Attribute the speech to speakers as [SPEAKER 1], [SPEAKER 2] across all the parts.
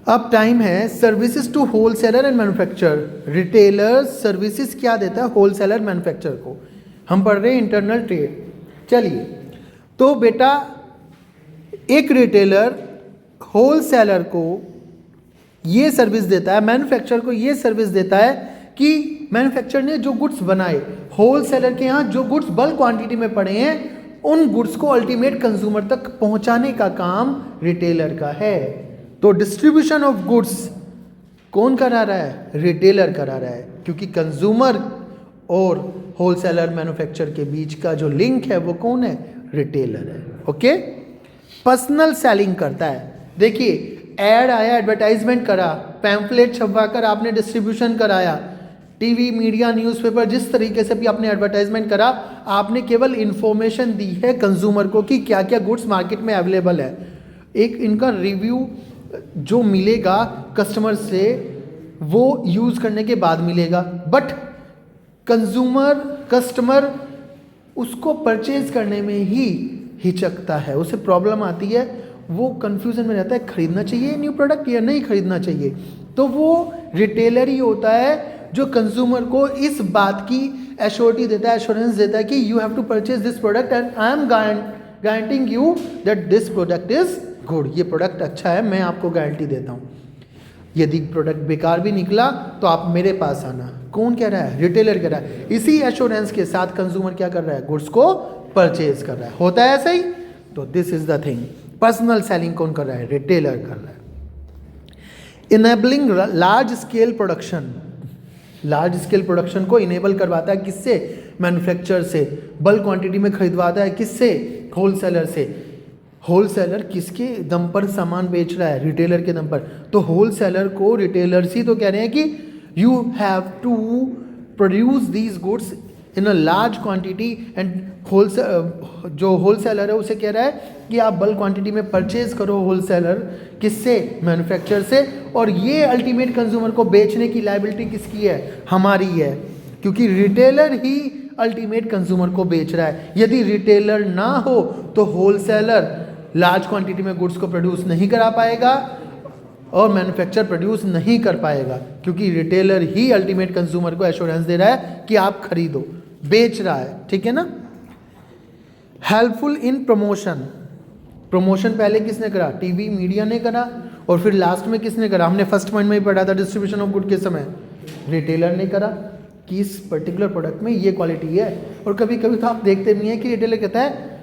[SPEAKER 1] अब टाइम है services to wholesaler and manufacturer. Retailer services क्या देता है होलसेलर मैन्युफैक्चरर को। हम पढ़ रहे हैं इंटरनल ट्रेड। चलिए, तो बेटा एक रिटेलर होलसेलर को ये सर्विस देता है, मैन्युफैक्चरर को ये सर्विस देता है कि मैन्युफैक्चरर ने जो गुड्स बनाए, होलसेलर के यहाँ जो गुड्स बल्क क्वांटिटी में पड़े हैं, उन गुड्स को अल्टीमेट कंज्यूमर तक पहुंचाने का काम रिटेलर का है। तो डिस्ट्रीब्यूशन ऑफ गुड्स कौन करा रहा है? रिटेलर करा रहा है, क्योंकि कंज्यूमर और होलसेलर मैन्युफैक्चरर के बीच का जो लिंक है वो कौन है? रिटेलर है। ओके, पर्सनल सेलिंग करता है। देखिए, एड आया, एडवर्टाइजमेंट करा, पैम्फलेट छपवाकर आपने डिस्ट्रीब्यूशन कराया, टीवी, मीडिया, न्यूज़पेपर, जिस तरीके से भी आपने एडवर्टाइजमेंट करा, आपने केवल इंफॉर्मेशन दी है कंज्यूमर को कि क्या क्या गुड्स मार्केट में अवेलेबल है। एक इनका रिव्यू जो मिलेगा कस्टमर से वो यूज़ करने के बाद मिलेगा, बट कस्टमर उसको परचेज करने में ही हिचकता है, उसे प्रॉब्लम आती है, वो कंफ्यूजन में रहता है खरीदना चाहिए न्यू प्रोडक्ट या नहीं खरीदना चाहिए। तो वो रिटेलर ही होता है जो कंज्यूमर को इस बात की एश्योरिटी देता है, एश्योरेंस देता है कि you have to purchase this product and I am guaranteeing you that this product is good. ये प्रोडक्ट अच्छा है, मैं आपको गारंटी देता हूँ। यदि प्रोडक्ट बेकार भी निकला तो आप मेरे पास आना। कौन कह रहा है? रिटेलर कह रहा है। इसी एश्योरेंस के साथ कंज्यूमर क्या कर रहा है? गुड्स को परचेज कर रहा है। होता है ऐसा ही? तो this is the thing. Personal selling कौन कर रहा है? रिटेलर कर रहा है। Enabling large scale production. Large scale production को इनेबल करवाता है किससे? मैन्युफैक्चरर से। बल्क क्वांटिटी में खरीदवाता है किससे? होलसेलर से। होलसेलर किसके दम पर सामान बेच रहा है? रिटेलर के दम पर। तो होलसेलर को रिटेलर्स ही तो कह रहे हैं कि you have to produce these goods in a large quantity and जो होलसेलर है उसे कह रहा है कि आप बल्क क्वांटिटी में परचेज करो। होलसेलर किससे? मैन्युफैक्चरर से। और ये अल्टीमेट कंज्यूमर को बेचने की लायबिलिटी किसकी है? हमारी है, क्योंकि रिटेलर ही अल्टीमेट कंज्यूमर को बेच रहा है। यदि रिटेलर ना हो तो होलसेलर लार्ज क्वांटिटी में गुड्स को प्रोड्यूस नहीं करा पाएगा और मैन्युफैक्चरर प्रोड्यूस नहीं कर पाएगा, क्योंकि रिटेलर ही अल्टीमेट कंज्यूमर को एश्योरेंस दे रहा है कि आप खरीदो, बेच रहा है। ठीक है ना? Helpful in promotion. प्रमोशन पहले किसने करा? टीवी, मीडिया ने करा। और फिर लास्ट में किसने करा? हमने फर्स्ट पॉइंट में ही पढ़ा था डिस्ट्रीब्यूशन ऑफ गुड के समय, रिटेलर ने करा कि इस पर्टिकुलर प्रोडक्ट में ये क्वालिटी है। और कभी कभी तो आप देखते भी हैं कि रिटेलर कहता है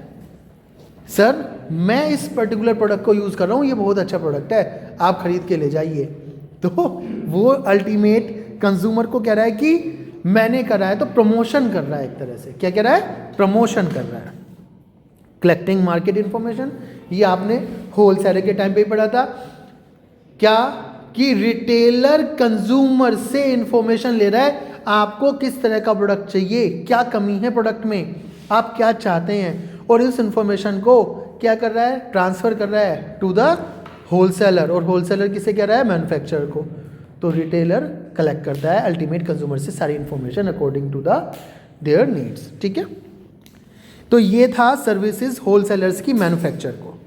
[SPEAKER 1] सर मैं इस पर्टिकुलर प्रोडक्ट को यूज़ कर रहा हूँ, ये बहुत अच्छा प्रोडक्ट है, आप खरीद के ले जाइए। तो वो अल्टीमेट कंज्यूमर को कह रहा है कि मैंने करा है, तो प्रमोशन कर रहा है एक तरह से। क्या कह रहा है? प्रमोशन कर रहा है। कलेक्टिंग मार्केट इंफॉर्मेशन, ये आपने होलसेलर के टाइम पे ही पढ़ा था। क्या कि रिटेलर कंज्यूमर से इंफॉर्मेशन ले रहा है आपको किस तरह का प्रोडक्ट चाहिए, क्या कमी है प्रोडक्ट में, आप क्या चाहते हैं, और इस इंफॉर्मेशन को क्या कर रहा है? ट्रांसफर कर रहा है टू द होलसेलर। और होलसेलर किसे कह रहा है? मैन्युफैक्चरर को। तो रिटेलर कलेक्ट करता है अल्टीमेट कंज्यूमर से सारी information according to the their needs. ठीक है? तो ये था सर्विसेज होलसेलर्स की मैन्युफैक्चरर को।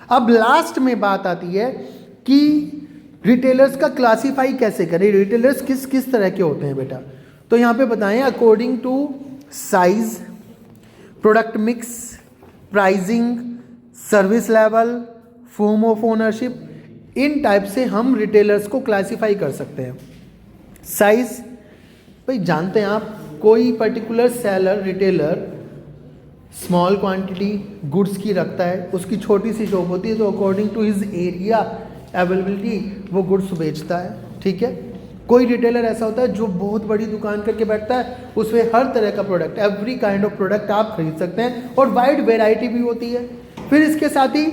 [SPEAKER 1] अब लास्ट में बात आती है कि रिटेलर्स का क्लासीफाई कैसे करें, रिटेलर्स किस किस तरह के होते हैं बेटा। तो यहाँ पे बताएं according to size, product mix, pricing, service level, form of ownership, इन टाइप से हम रिटेलर्स को क्लासीफाई कर सकते हैं। साइज, भाई जानते हैं आप, कोई particular seller, retailer small quantity goods की रखता है, उसकी छोटी सी शॉप होती है, तो according to his area availability वो गुड्स बेचता है। ठीक है? कोई रिटेलर ऐसा होता है जो बहुत बड़ी दुकान करके बैठता है, उसमें हर तरह का product, every kind of product आप खरीद सकते हैं, और वाइड वेराइटी भी होती है। फिर इसके साथ ही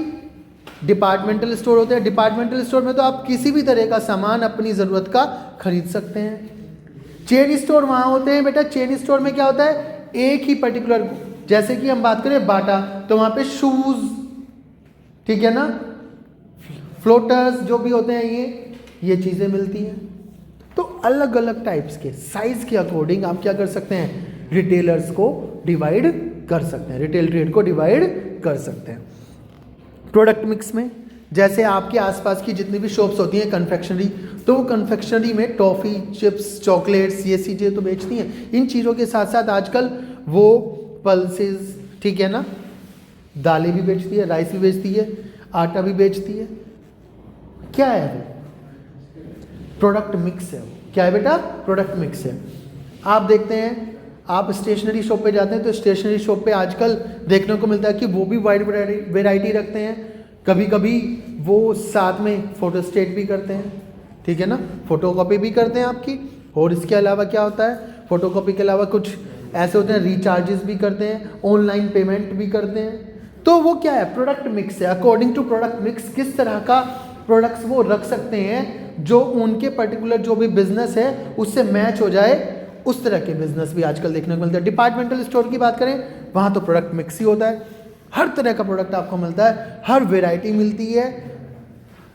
[SPEAKER 1] डिपार्टमेंटल स्टोर होते हैं। डिपार्टमेंटल स्टोर में तो आप किसी भी तरह का सामान अपनी ज़रूरत का खरीद सकते हैं। चेन स्टोर वहाँ होते हैं बेटा। चेन स्टोर में क्या होता है? एक ही पर्टिकुलर, जैसे कि हम बात करें बाटा, तो वहाँ पे शूज़, ठीक है ना, फ्लोटर्स जो भी होते हैं, ये चीज़ें मिलती हैं। तो अलग अलग टाइप्स के साइज के अकॉर्डिंग आप क्या कर सकते हैं? रिटेलर्स को डिवाइड कर सकते हैं, रिटेल ट्रेड को डिवाइड कर सकते हैं। प्रोडक्ट मिक्स में जैसे आपके आसपास की जितनी भी शॉप्स होती हैं कन्फेक्शनरी, तो वो कन्फेक्शनरी में टॉफ़ी, चिप्स, चॉकलेट्स, ये चीज़ें तो बेचती हैं। इन चीज़ों के साथ साथ आजकल वो पल्सेस, ठीक है ना, दालें भी बेचती है, राइस भी बेचती है, आटा भी बेचती है। क्या है वो? प्रोडक्ट मिक्स है वो। क्या है बेटा? प्रोडक्ट मिक्स है। आप देखते हैं, आप स्टेशनरी शॉप पे जाते हैं तो स्टेशनरी शॉप पे आजकल देखने को मिलता है कि वो भी वाइड वैरायटी रखते हैं। कभी कभी वो साथ में फोटोस्टेट भी करते हैं, ठीक है ना, फोटोकॉपी भी करते हैं आपकी। और इसके अलावा क्या होता है, फोटोकॉपी के अलावा कुछ ऐसे होते हैं रिचार्जेस भी करते हैं, ऑनलाइन पेमेंट भी करते हैं। तो वो क्या है? प्रोडक्ट मिक्स है। अकॉर्डिंग टू प्रोडक्ट मिक्स किस तरह का प्रोडक्ट्स वो रख सकते हैं जो उनके पर्टिकुलर जो भी बिजनेस है उससे मैच हो जाए, उस तरह के बिजनेस भी आजकल देखने को मिलता है। डिपार्टमेंटल स्टोर की बात करें, वहाँ तो प्रोडक्ट मिक्स ही होता है, हर तरह का प्रोडक्ट आपको मिलता है, हर वेराइटी मिलती है,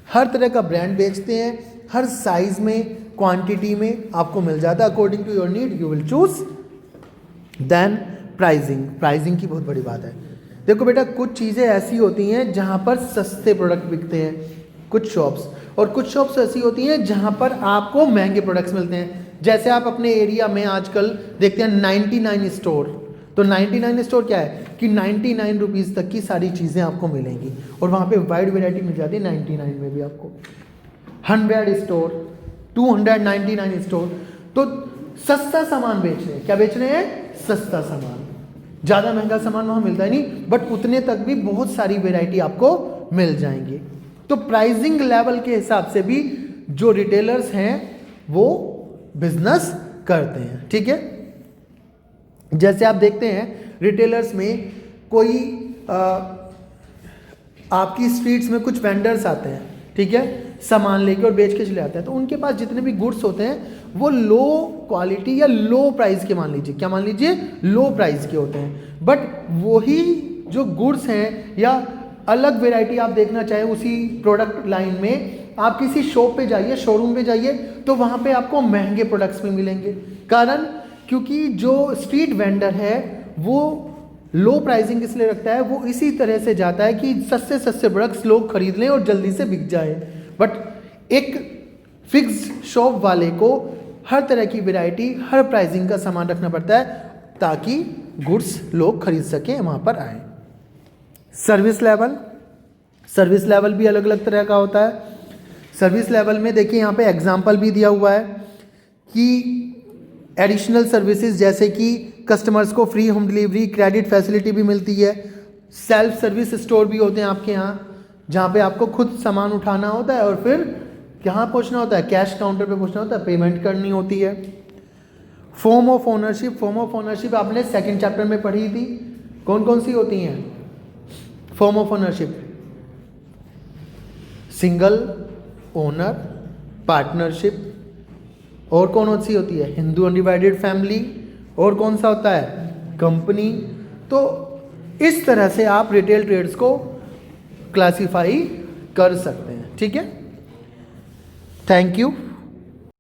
[SPEAKER 1] हर तरह का ब्रांड बेचते हैं, हर साइज में, क्वांटिटी में आपको मिल जाता है। According to your need you will choose. Then pricing की बहुत बड़ी बात है। देखो बेटा, कुछ चीज़ें ऐसी होती हैं जहाँ पर सस्ते प्रोडक्ट बिकते हैं, कुछ शॉप्स, और कुछ शॉप्स ऐसी होती हैं जहाँ पर आपको महंगे प्रोडक्ट्स मिलते हैं। जैसे आप अपने एरिया में आजकल देखते हैं 99 स्टोर। तो 99 स्टोर क्या है कि 99 रुपीज़ तक की सारी चीज़ें आपको मिलेंगी, और वहाँ पे वाइड वैरायटी मिल जाती है 99 में भी आपको। 100 स्टोर, 299 स्टोर, तो सस्ता सामान बेच रहे हैं। क्या बेच रहे हैं? सस्ता सामान। ज़्यादा महंगा सामान वहाँ मिलता ही नहीं, बट उतने तक भी बहुत सारी वैरायटी आपको मिल जाएंगी। तो प्राइसिंग लेवल के हिसाब से भी जो रिटेलर्स हैं वो बिजनेस करते हैं, ठीक है। जैसे आप देखते हैं रिटेलर्स में कोई आपकी स्ट्रीट्स में कुछ वेंडर्स आते हैं, ठीक है, सामान लेके और बेच के चले आते हैं। तो उनके पास जितने भी गुड्स होते हैं वो लो क्वालिटी या लो प्राइस के, मान लीजिए, क्या मान लीजिए, लो प्राइस के होते हैं। बट वही जो गुड्स हैं या अलग वेराइटी आप देखना चाहें उसी प्रोडक्ट लाइन में, आप किसी शॉप पे जाइए, शोरूम पे जाइए, तो वहाँ पे आपको महंगे प्रोडक्ट्स भी मिलेंगे। कारण क्योंकि जो स्ट्रीट वेंडर है वो लो प्राइसिंग इसलिए रखता है, वो इसी तरह से जाता है कि सस्ते सस्ते प्रोडक्ट्स लोग खरीद लें और जल्दी से बिक जाए। बट एक फिक्स्ड शॉप वाले को हर तरह की वैरायटी, हर प्राइसिंग का सामान रखना पड़ता है ताकि गुड्स लोग खरीद सकें, वहाँ पर आए। सर्विस लेवल भी अलग अलग तरह का होता है। सर्विस लेवल में देखिए यहाँ पे एग्जाम्पल भी दिया हुआ है कि एडिशनल सर्विसेज जैसे कि कस्टमर्स को free home delivery, credit facility भी मिलती है। सेल्फ सर्विस स्टोर भी होते हैं आपके यहाँ, जहाँ पे आपको खुद सामान उठाना होता है और फिर कहाँ पहुँचना होता है, कैश काउंटर पे पहुँचना होता है, पेमेंट करनी होती है। फॉर्म ऑफ ओनरशिप आपने सेकंड चैप्टर में पढ़ी थी। कौन कौन सी होती हैं form of ownership? Single owner, partnership, और कौन सी होती है? हिंदू अनडिवाइडेड फैमिली, और कौन सा होता है? कंपनी। तो इस तरह से आप रिटेल ट्रेड्स को क्लासिफाई कर सकते हैं, ठीक है। Thank you.